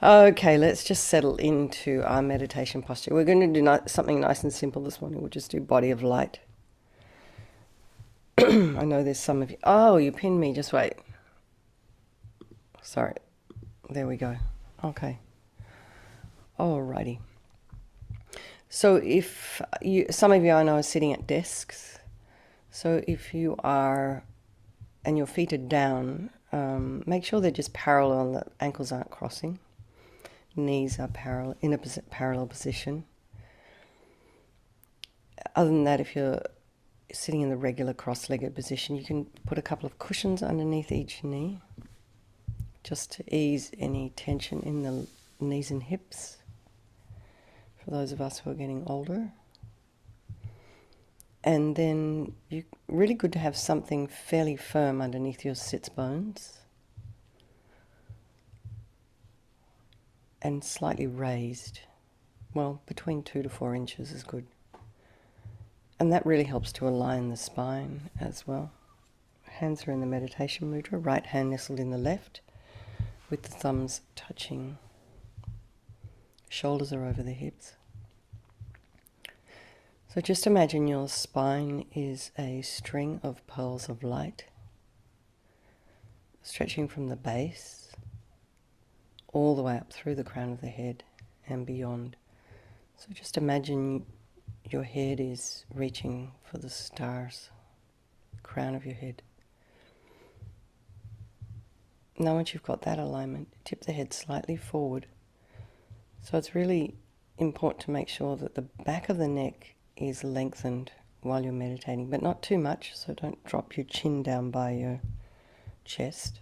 Okay, let's just settle into our meditation posture. We're going to do something nice and simple this morning. We'll just do body of light. I know there's some of you. Oh, you pinned me. Just wait. Sorry. There we go. Okay. Alrighty. So if you, some of you I know are sitting at desks. So if you are, and your feet are down, make sure they're just parallel, the ankles aren't crossing. Knees are parallel, in a parallel position. Other than that, if you're sitting in the regular cross-legged position, you can put a couple of cushions underneath each knee, just to ease any tension in the knees and hips, for those of us who are getting older. And then really good to have something fairly firm underneath your sits bones and slightly raised. Well, between 2 to 4 inches is good. And that really helps to align the spine as well. Hands are in the meditation mudra, right hand nestled in the left, with the thumbs touching. Shoulders are over the hips. So just imagine your spine is a string of pearls of light, stretching from the base all the way up through the crown of the head and beyond. So just imagine your head is reaching for the stars, crown of your head. Now once you've got that alignment, tip the head slightly forward. So it's really important to make sure that the back of the neck is lengthened while you're meditating, but not too much, so don't drop your chin down by your chest,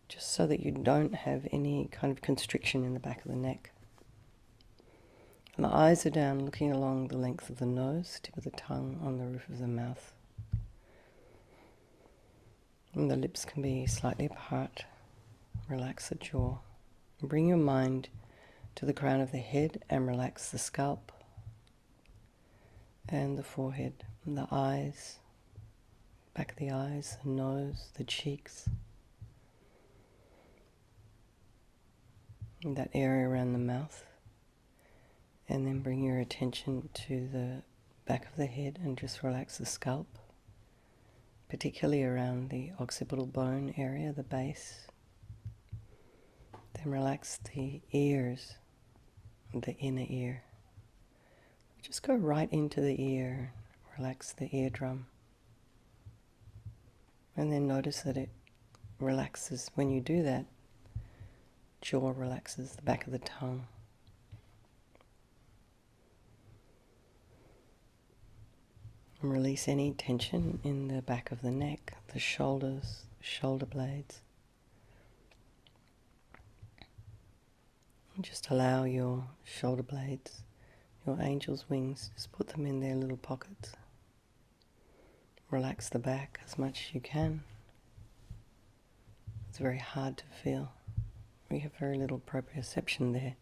just so that you don't have any kind of constriction in the back of the neck. And the eyes are down, looking along the length of the nose, tip of the tongue on the roof of the mouth. And the lips can be slightly apart. Relax the jaw. Bring your mind to the crown of the head and relax the scalp and the forehead and the eyes, back of the eyes, the nose, the cheeks, and that area around the mouth. And then bring your attention to the back of the head and just relax the scalp, particularly around the occipital bone area, the base. Then relax the ears, the inner ear. Just go right into the ear, relax the eardrum. And then notice that it relaxes when you do that. Jaw relaxes, the back of the tongue. And release any tension in the back of the neck, the shoulders, shoulder blades. And just allow your shoulder blades, your angel's wings, just put them in their little pockets. Relax the back as much as you can. It's very hard to feel. We have very little proprioception there,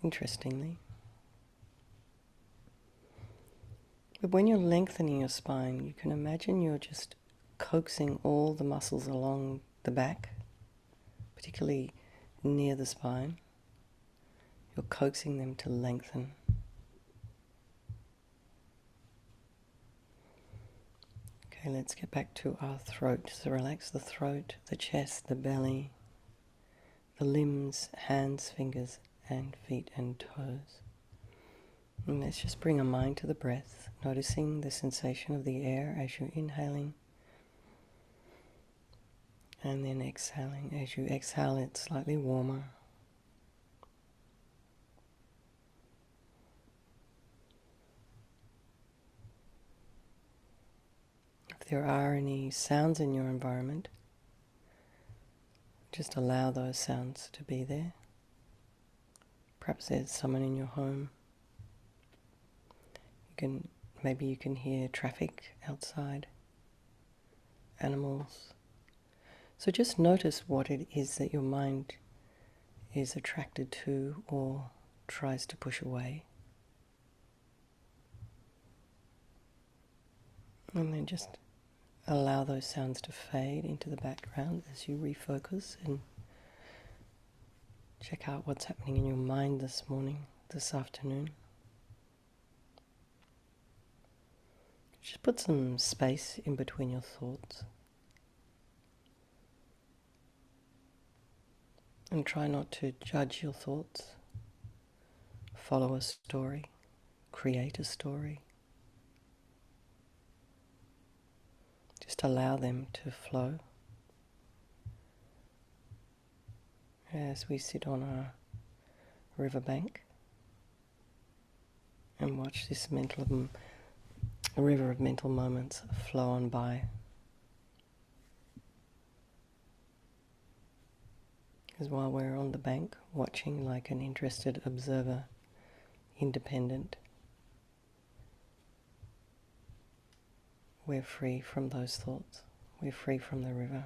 interestingly. But when you're lengthening your spine, you can imagine you're just coaxing all the muscles along the back, particularly near the spine. You're coaxing them to lengthen. Okay, let's get back to our throat. So relax the throat, the chest, the belly, the limbs, hands, fingers, and feet and toes. And let's just bring our mind to the breath, noticing the sensation of the air as you're inhaling and then exhaling. As you exhale, it's slightly warmer. If there are any sounds in your environment, just allow those sounds to be there. Perhaps there's someone in your home. Maybe you can hear traffic outside, animals. So just notice what it is that your mind is attracted to or tries to push away. And then just allow those sounds to fade into the background as you refocus and Check out what's happening in your mind this morning, this afternoon. Just put some space in between your thoughts. And try not to judge your thoughts. Follow a story. Create a story. Just allow them to flow. As we sit on our riverbank and watch this a river of mental moments flow on by. Because while we're on the bank, watching like an interested observer, independent, we're free from those thoughts. We're free from the river.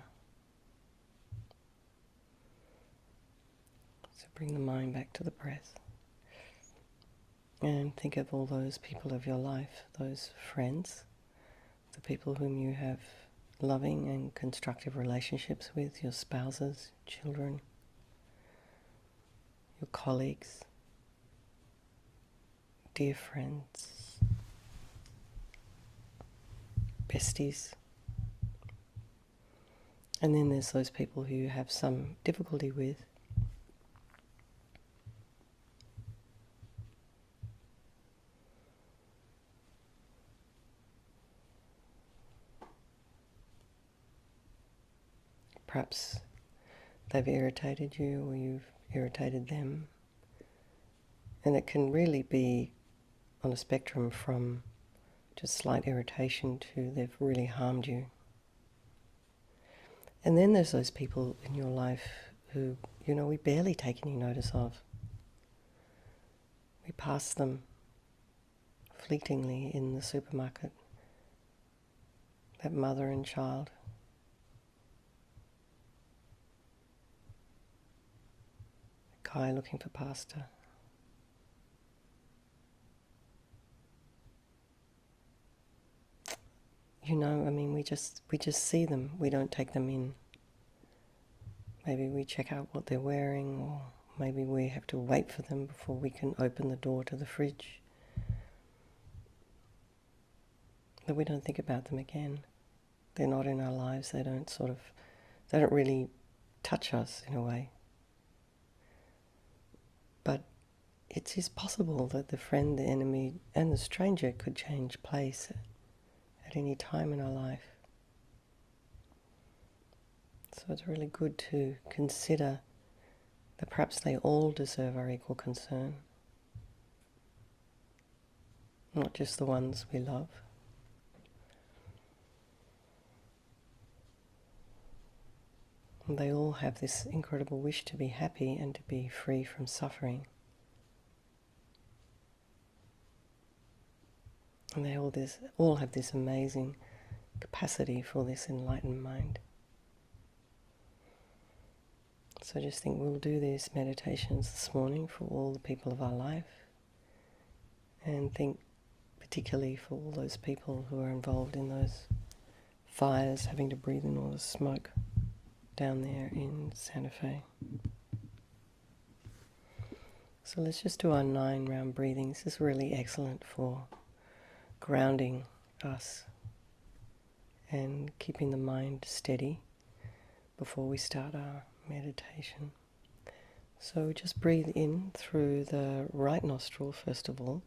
So bring the mind back to the breath. And think of all those people of your life, those friends, the people whom you have loving and constructive relationships with, your spouses, children, your colleagues, dear friends, besties. And then there's those people who you have some difficulty with. Perhaps they've irritated you or you've irritated them. And it can really be on a spectrum from just slight irritation to they've really harmed you. And then there's those people in your life who, we barely take any notice of. We pass them fleetingly in the supermarket. That mother and child. Guy looking for pasta. We just see them. We don't take them in. Maybe we check out what they're wearing, or maybe we have to wait for them before we can open the door to the fridge. But we don't think about them again. They're not in our lives. They don't really touch us in a way. But it is possible that the friend, the enemy, and the stranger could change place at any time in our life. So it's really good to consider that perhaps they all deserve our equal concern, not just the ones we love. And they all have this incredible wish to be happy and to be free from suffering. And they all have this amazing capacity for this enlightened mind. So just think we'll do these meditations this morning for all the people of our life, and think particularly for all those people who are involved in those fires, having to breathe in all the smoke down there in Santa Fe. So let's just do our 9 round breathings. This is really excellent for grounding us and keeping the mind steady before we start our meditation. So just breathe in through the right nostril first of all.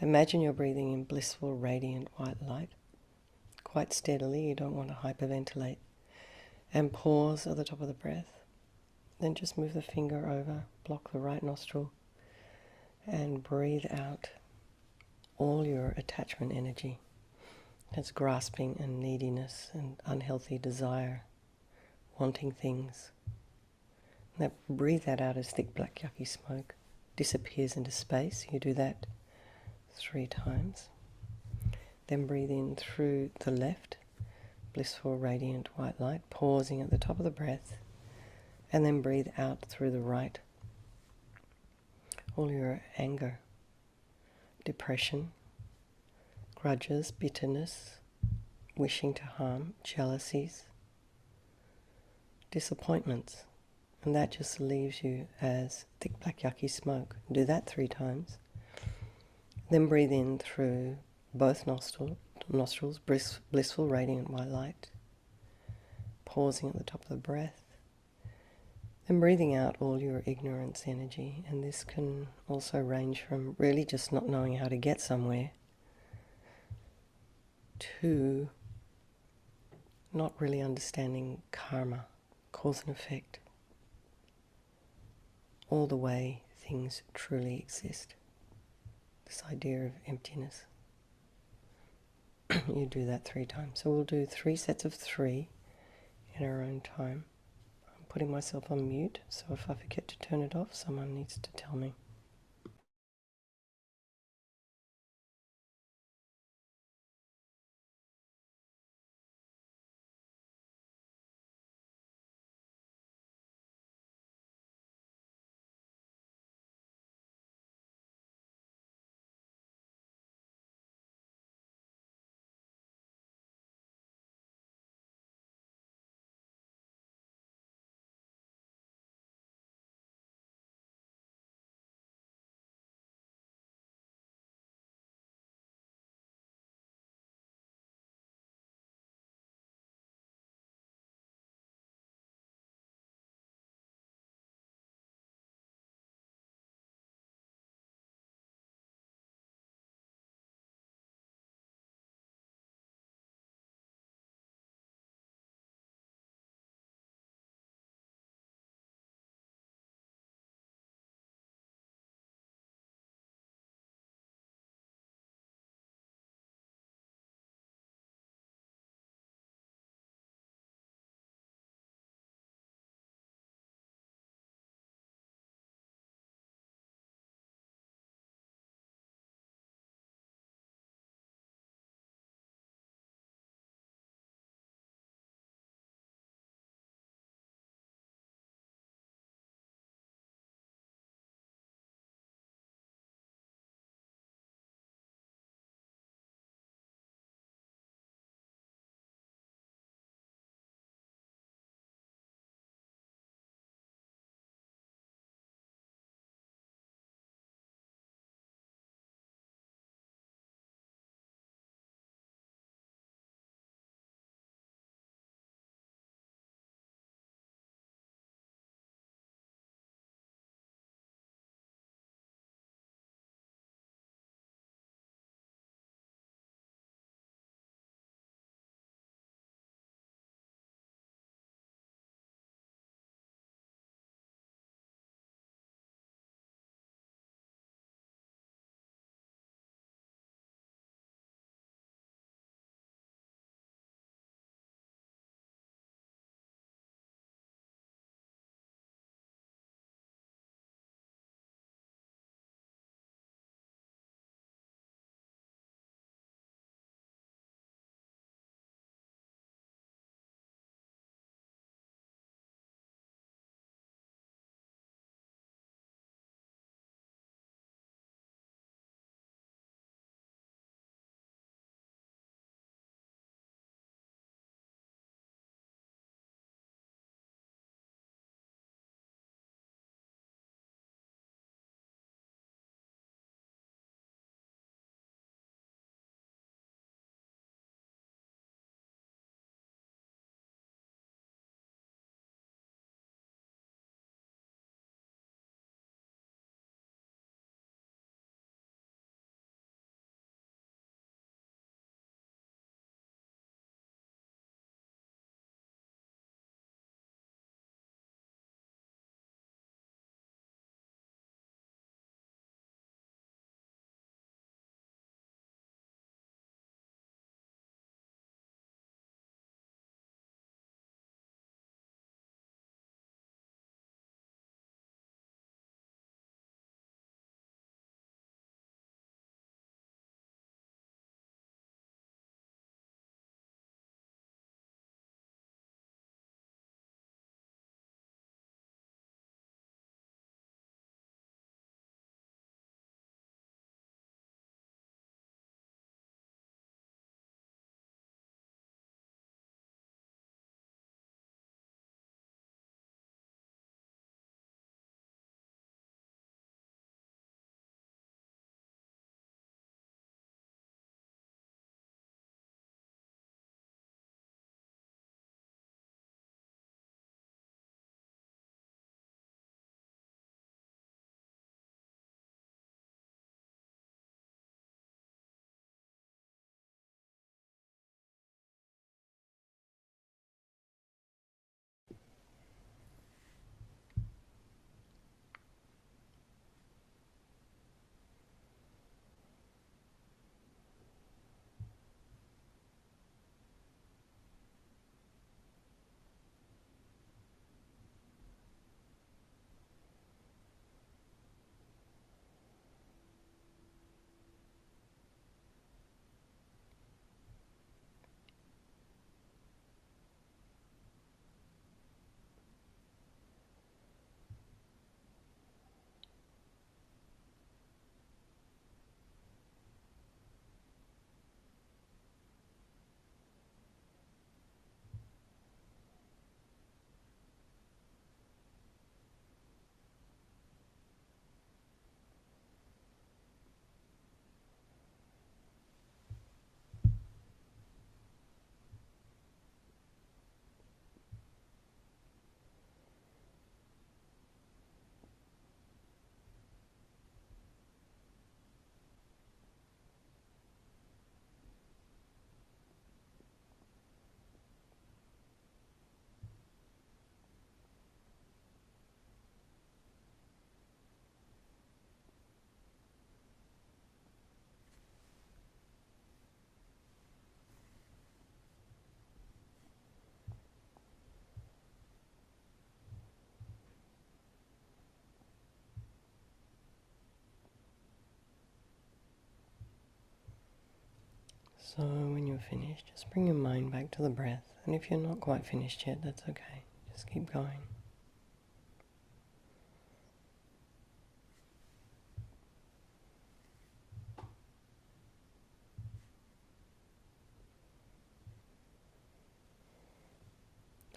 Imagine you're breathing in blissful, radiant white light, quite steadily. You don't want to hyperventilate. And pause at the top of the breath. Then just move the finger over, block the right nostril, and breathe out all your attachment energy. That's grasping and neediness and unhealthy desire, wanting things. Now breathe that out as thick black yucky smoke disappears into space. You do that 3 times. Then breathe in through the left, blissful, radiant white light, pausing at the top of the breath, and then breathe out through the right. All your anger, depression, grudges, bitterness, wishing to harm, jealousies, disappointments, And that just leaves you as thick black yucky smoke. Do that 3 times. Then breathe in through both nostrils, blissful, radiant white light. Pausing at the top of the breath. Then breathing out all your ignorance energy. And this can also range from really just not knowing how to get somewhere to not really understanding karma, cause and effect, all the way things truly exist. This idea of emptiness. You do that 3 times. So we'll do 3 sets of 3 in our own time. I'm putting myself on mute, so if I forget to turn it off, someone needs to tell me. So when you're finished, just bring your mind back to the breath. And if you're not quite finished yet, that's okay. Just keep going.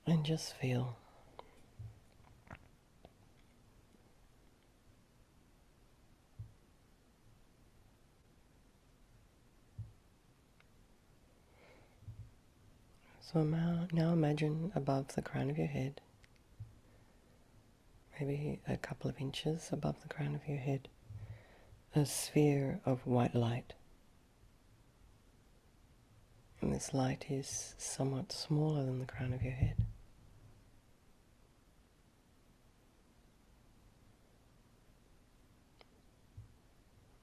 And just feel. So now imagine above the crown of your head, maybe a couple of inches above the crown of your head, a sphere of white light. And this light is somewhat smaller than the crown of your head.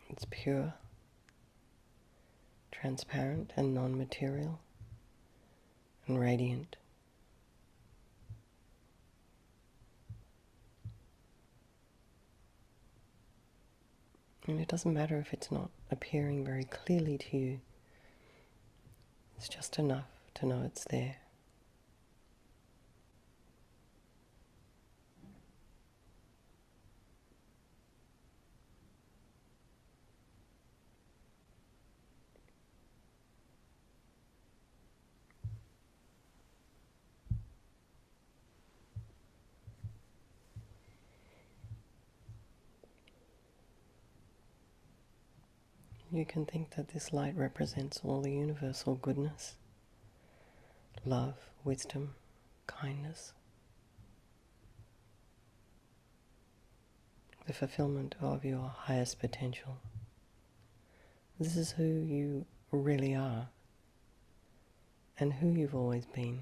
It's pure, transparent and non-material, and radiant. And it doesn't matter if it's not appearing very clearly to you. It's just enough to know it's there. You can think that this light represents all the universal goodness, love, wisdom, kindness, the fulfillment of your highest potential. This is who you really are and who you've always been.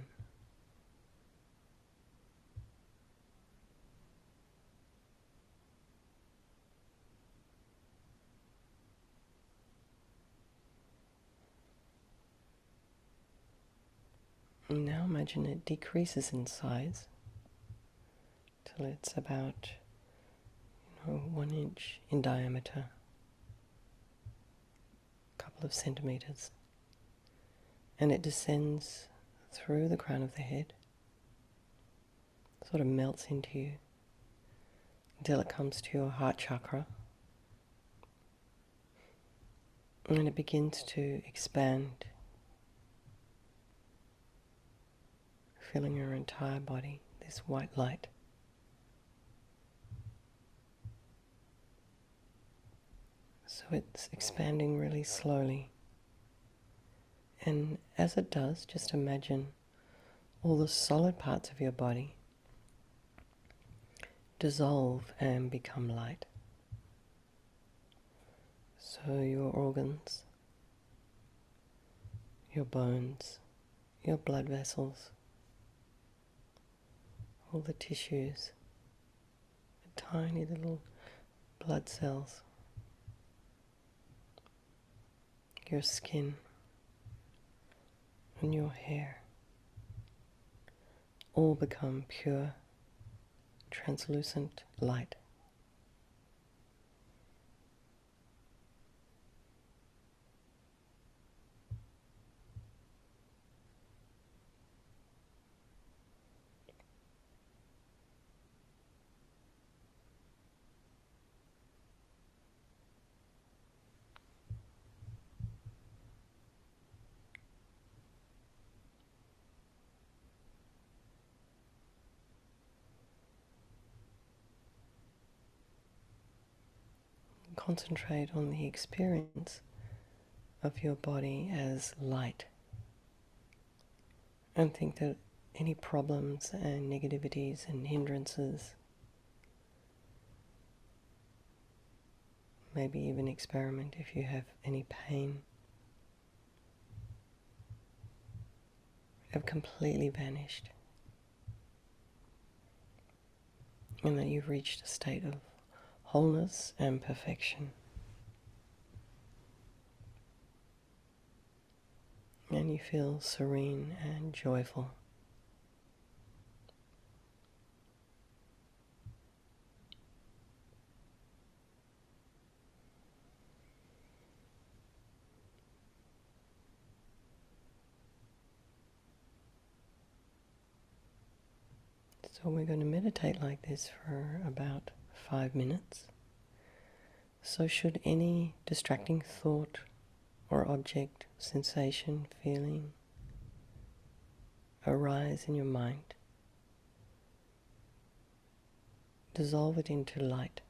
And now imagine it decreases in size till it's about 1 inch in diameter, a couple of centimeters, and it descends through the crown of the head, sort of melts into you until it comes to your heart chakra, and it begins to expand, filling your entire body, this white light. So it's expanding really slowly. And as it does, just imagine all the solid parts of your body dissolve and become light. So your organs, your bones, your blood vessels, all the tissues, the tiny little blood cells, your skin and your hair all become pure, translucent light. Concentrate on the experience of your body as light, and think that any problems and negativities and hindrances, maybe even experiment if you have any pain, have completely vanished, and that you've reached a state of wholeness and perfection. And you feel serene and joyful. So we're going to meditate like this for about 5 minutes. So should any distracting thought or object, sensation, feeling arise in your mind, dissolve it into light.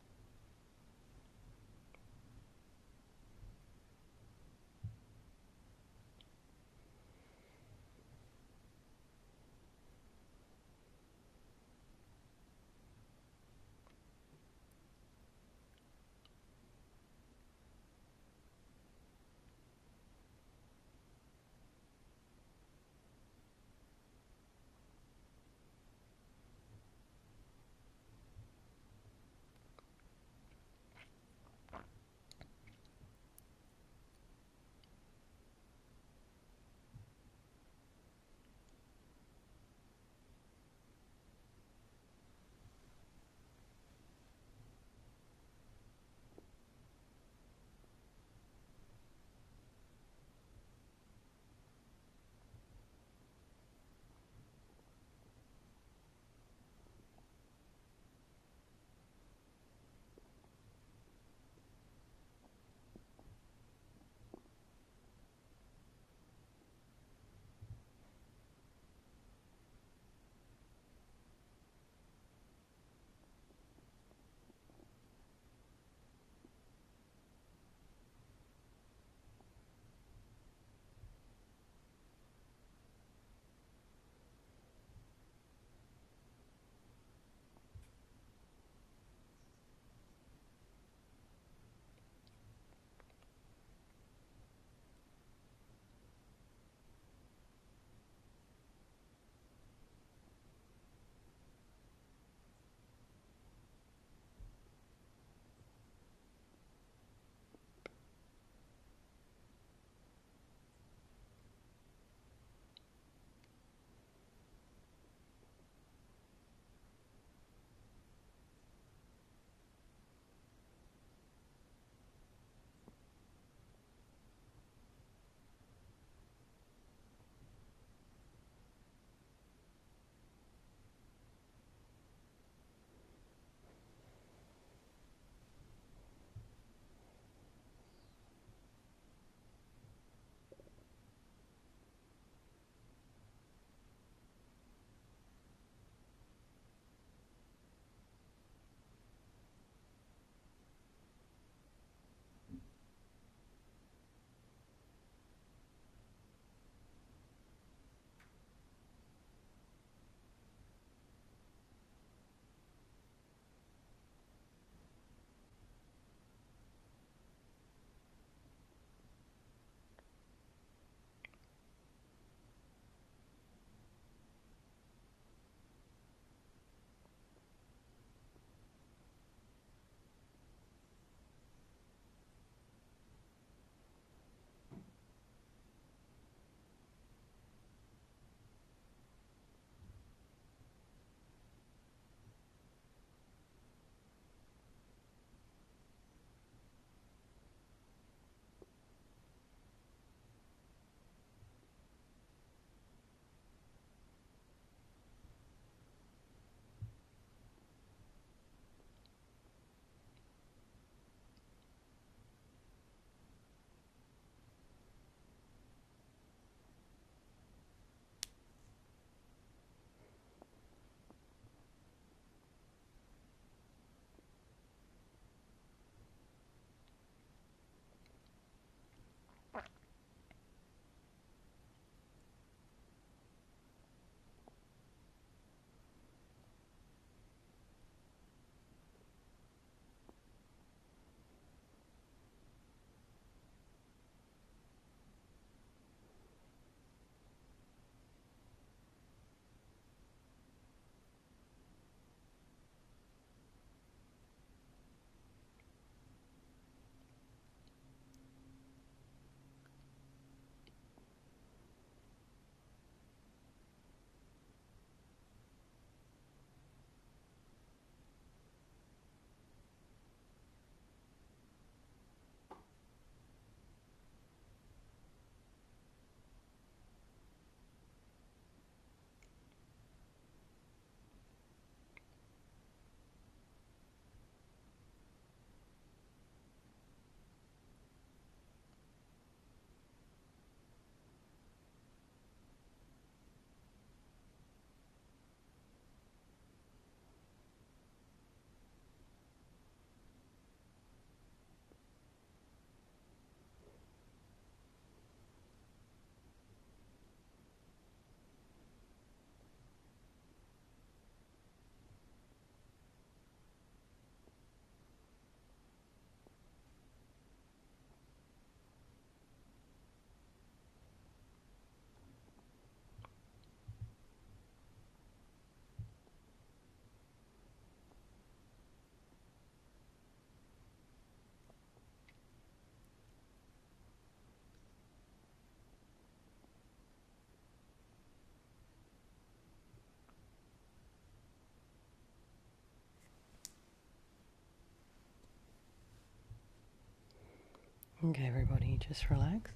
Okay, everybody, just relax.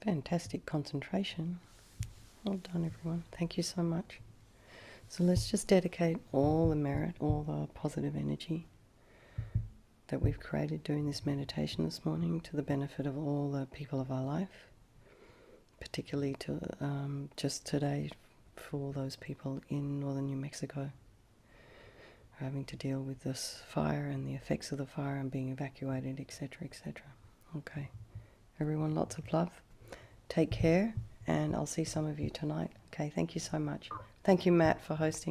Fantastic concentration. Well done, everyone. Thank you so much. So let's just dedicate all the merit, all the positive energy that we've created doing this meditation this morning to the benefit of all the people of our life, particularly to just today for those people in northern New Mexico having to deal with this fire and the effects of the fire and being evacuated, etc., etc. Okay, everyone, lots of love. Take care, and I'll see some of you tonight. Okay, thank you so much. Thank you, Matt, for hosting.